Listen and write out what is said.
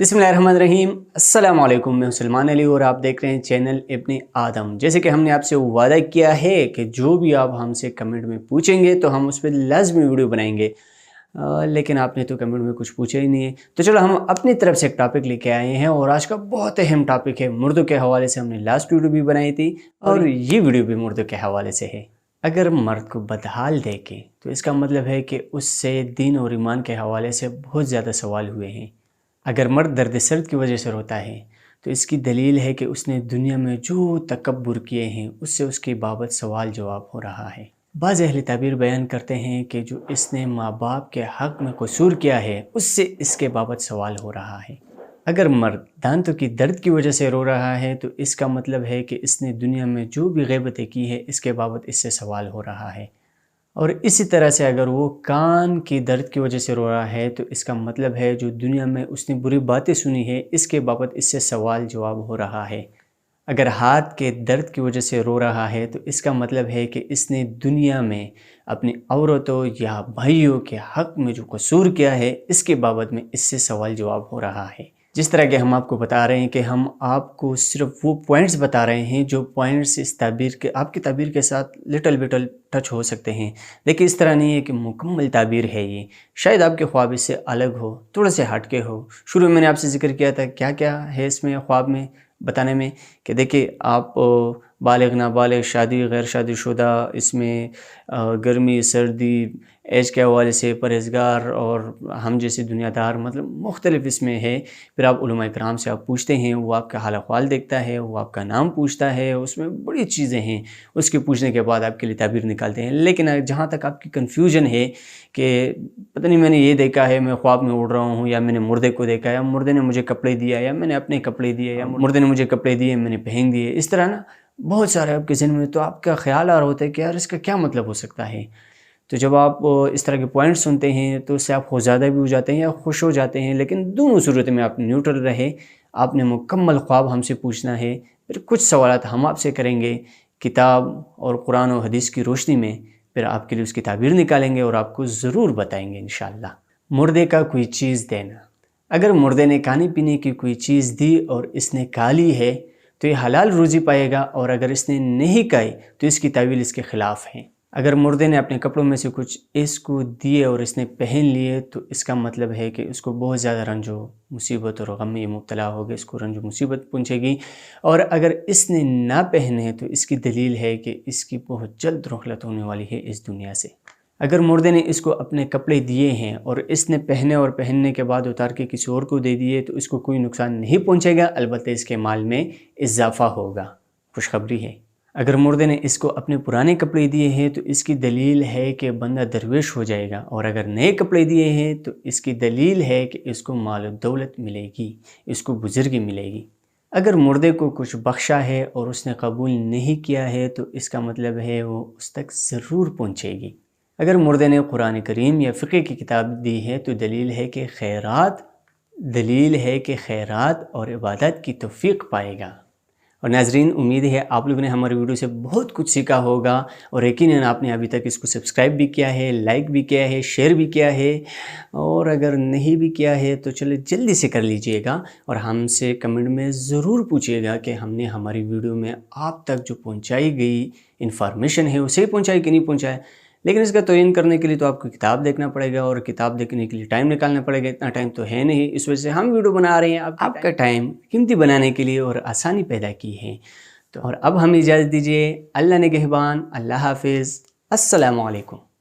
बिस्मिल्लाहिर्रहमानिर्रहीम। अस्सलाम वालेकुम। मैं सलमान अली और आप देख रहे हैं चैनल इब्न आदम। जैसे कि हमने आपसे वादा किया है कि जो भी आप हमसे कमेंट में पूछेंगे तो हम उस पर लाजमी वीडियो बनाएंगे। लेकिन आपने तो कमेंट में कुछ पूछा ही नहीं है, तो चलो हम अपनी तरफ से एक टॉपिक लेके आए हैं और आज का बहुत अहम टॉपिक है। मुर्दों के हवाले से हमने लास्ट वीडियो भी बनाई थी और ये वीडियो भी मुर्दों के हवाले से है। अगर मर्द को बदहाल देखें तो इसका मतलब है कि उससे दीन और ईमान के हवाले से बहुत ज़्यादा सवाल हुए हैं। अगर मर्द दर्द सर्द की वजह से रोता है तो इसकी दलील है कि उसने दुनिया में जो तकब्बुर किए हैं उससे उसकी बाबत सवाल जवाब हो रहा है। बाज़ अहले ताबीर बयान करते हैं कि जो इसने माँ बाप के हक़ में कसूर किया है उससे इसके बाबत सवाल हो रहा है। अगर मर्द दांतों की दर्द की वजह से रो रहा है तो इसका मतलब है कि इसने दुनिया में जो भी ग़ैबतें की है इसके बाबत इससे सवाल हो रहा है। और इसी तरह से अगर वो कान की दर्द की वजह से रो रहा है तो इसका मतलब है जो दुनिया में उसने बुरी बातें सुनी है इसके बाबत इससे सवाल जवाब हो रहा है। अगर हाथ के दर्द की वजह से रो रहा है तो इसका मतलब है कि इसने दुनिया में अपनी औरतों या भाइयों के हक़ में जो कसूर किया है इसके बाबत में इससे सवाल जवाब हो रहा है। जिस तरह के हम आपको बता रहे हैं कि हम आपको सिर्फ वो पॉइंट्स बता रहे हैं जो पॉइंट्स इस ताबीर के आपकी ताबीर के साथ लिटल टच हो सकते हैं। देखिए, इस तरह नहीं है कि मुकम्मल ताबीर है ये। शायद आपके ख्वाब इससे अलग हो, थोड़े से हटके हो। शुरू में मैंने आपसे जिक्र किया था क्या क्या है इसमें ख्वाब में बताने में कि देखिए आप बालिग नाबालिग, शादी गैर शादीशुदा, इसमें गर्मी सर्दी, एज के हवाले से परहेज़गार और हम जैसे दुनियादार, मतलब मुख्तलिफ इसमें है। फिर आप उलमा इकराम से आप पूछते हैं, वो आपका हाल अहवाल देखता है, वो आपका नाम पूछता है, उसमें बड़ी चीज़ें हैं। उसके पूछने के बाद आपके लिए ताबीर निकालते हैं। लेकिन जहाँ तक आपकी कन्फ्यूजन है कि पता नहीं मैंने ये देखा है, मैं ख्वाब में उड़ रहा हूँ, या मैंने मुर्दे को देखा, या मुर्दे ने मुझे कपड़े दिया, या मैंने अपने कपड़े दिए, या मुर्दे ने मुझे कपड़े दिए मैंने पहन दिए, इस तरह ना बहुत सारे आपके ज़हन में तो आपका ख्याल आ रहा होता है कि यार इसका क्या मतलब हो सकता है। तो जब आप इस तरह के पॉइंट सुनते हैं तो उससे आप खौफज़दा भी हो जाते हैं या खुश हो जाते हैं। लेकिन दोनों सूरत में आप न्यूट्रल रहे। आपने मुकम्मल ख्वाब हमसे पूछना है, फिर कुछ सवालात हम आपसे करेंगे किताब और कुरान और हदीस की रोशनी में, फिर आपके लिए उसकी ताबीर निकालेंगे और आपको ज़रूर बताएंगे इंशाअल्लाह। मुर्दे का कोई चीज़ देना। अगर मुर्दे ने खाने पीने की कोई चीज़ दी और इसने खा ली है तो ये हलाल रोज़ी पाएगा, और अगर इसने नहीं खाई तो इसकी तावील इसके ख़िलाफ़ है। अगर मुर्दे ने अपने कपड़ों में से कुछ इसको दिए और इसने पहन लिए तो इसका मतलब है कि इसको बहुत ज़्यादा रंजो मुसीबत और गम में मुब्तला होगा, इसको रंजो मुसीबत पहुँचेगी। और अगर इसने ना पहने तो इसकी दलील है कि इसकी बहुत जल्द रुखलत होने वाली है इस दुनिया से। अगर मुर्दे ने इसको अपने कपड़े दिए हैं और इसने पहने और पहनने के बाद उतार के किसी और को दे दिए तो इसको कोई नुकसान नहीं पहुंचेगा, अलबत्ते इसके माल में इजाफा होगा। खुशखबरी है। अगर मुर्दे ने इसको अपने पुराने कपड़े दिए हैं तो इसकी दलील है कि बंदा दरवेश हो जाएगा, और अगर नए कपड़े दिए हैं तो इसकी दलील है कि इसको माल दौलत मिलेगी, इसको बुजुर्गी मिलेगी। अगर मुर्दे को कुछ बख्शा है और उसने कबूल नहीं किया है तो इसका मतलब है वो उस तक ज़रूर पहुँचेगी। अगर मुर्दे ने कुरान करीम या फ़िक़्ह की किताब दी है तो दलील है कि खैरात और इबादत की तौफ़ीक़ पाएगा। और नाज़रीन, उम्मीद है आप लोगों ने हमारी वीडियो से बहुत कुछ सीखा होगा, और यकीनन आपने अभी तक इसको सब्सक्राइब भी किया है, लाइक भी किया है, शेयर भी किया है, और अगर नहीं भी किया है तो चलो जल्दी से कर लीजिएगा। और हमसे कमेंट में ज़रूर पूछिएगा कि हमने हमारी वीडियो में आप तक जो पहुँचाई गई इन्फॉर्मेशन है उसे पहुँचाई कि नहीं पहुँचाया। लेकिन इसका तयन करने के लिए तो आपको किताब देखना पड़ेगा, और किताब देखने के लिए टाइम निकालना पड़ेगा। इतना टाइम तो है नहीं, इस वजह से हम वीडियो बना रहे हैं आपका टाइम कीमती बनाने के लिए और आसानी पैदा की है। तो और अब हमें इजाज़त दीजिए। अल्लाह ने निगहबान। अल्लाह हाफिज़। अस्सलामु अलैकुम।